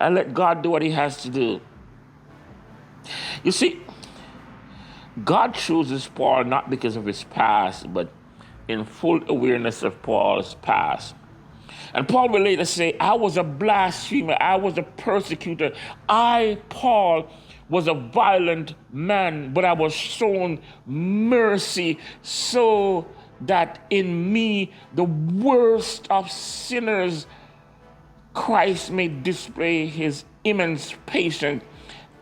and let God do what he has to do. You see, God chooses Paul not because of his past, but in full awareness of Paul's past. And Paul will later say, I was a blasphemer, I was a persecutor. I, Paul, was a violent man, but I was shown mercy so that in me, the worst of sinners, Christ may display his immense patience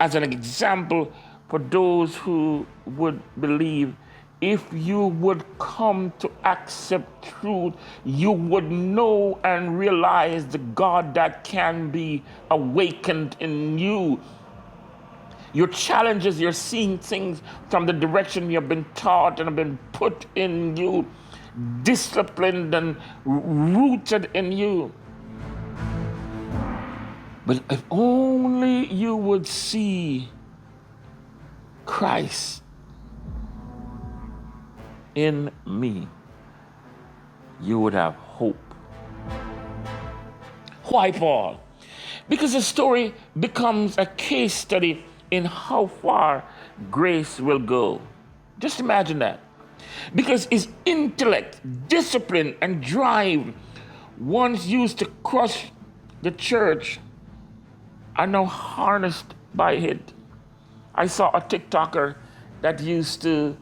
as an example for those who would believe. If you would come to accept truth, you would know and realize the God that can be awakened in you. Your challenges, you're seeing things from the direction you've been taught and have been put in you, disciplined and rooted in you. But if only you would see Christ in me, you would have hope. Why, Paul? Because the story becomes a case study in how far grace will go. Just imagine that. Because his intellect, discipline, and drive, once used to crush the church, are now harnessed by it. I saw a TikToker that used to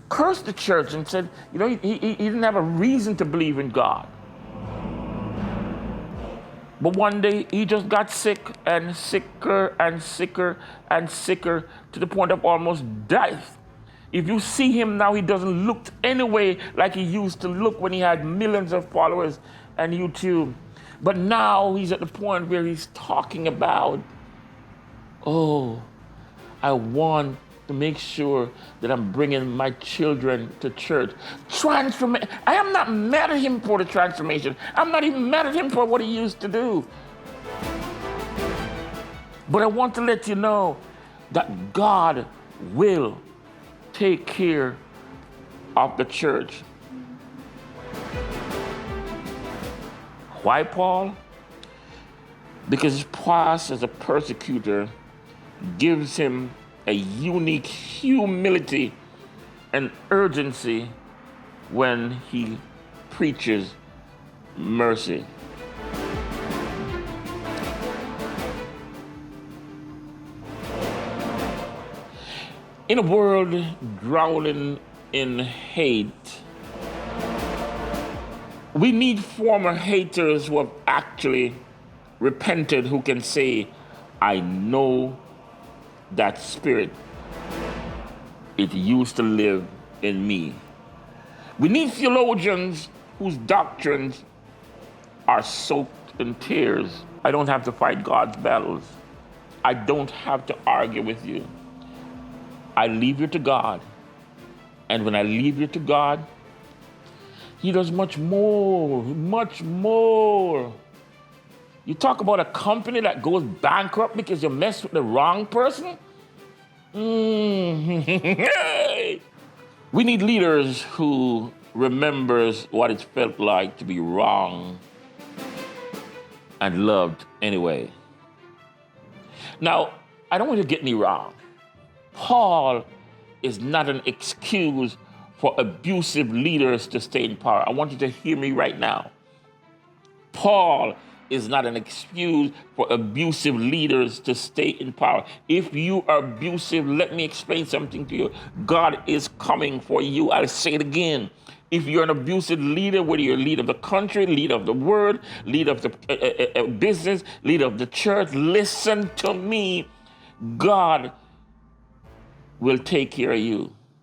cursed the church and said, he didn't have a reason to believe in God. But one day he just got sick and sicker and sicker and sicker to the point of almost death. If you see him now, he doesn't look anyway like he used to look when he had millions of followers on YouTube. But now he's at the point where he's talking about, I want to make sure that I'm bringing my children to church. Transformation. I am not mad at him for the transformation. I'm not even mad at him for what he used to do. But I want to let you know that God will take care of the church. Why, Paul? Because his past as a persecutor gives him a unique humility and urgency when he preaches mercy. In a world drowning in hate, we need former haters who have actually repented, who can say, I know that spirit. It used to live in me. We need theologians whose doctrines are soaked in tears. I don't have to fight God's battles. I don't have to argue with you. I leave you to God. And when I leave you to God, he does much more, much more. You talk about a company that goes bankrupt because you mess with the wrong person? We need leaders who remembers what it felt like to be wrong and loved anyway. Now, I don't want you to get me wrong. Paul is not an excuse for abusive leaders to stay in power. I want you to hear me right now. Paul is not an excuse for abusive leaders to stay in power. If you are abusive, let me explain something to you. God is coming for you. I'll say it again. If you're an abusive leader, whether you're leader of the country, leader of the world, leader of the business, leader of the church, listen to me. God will take care of you.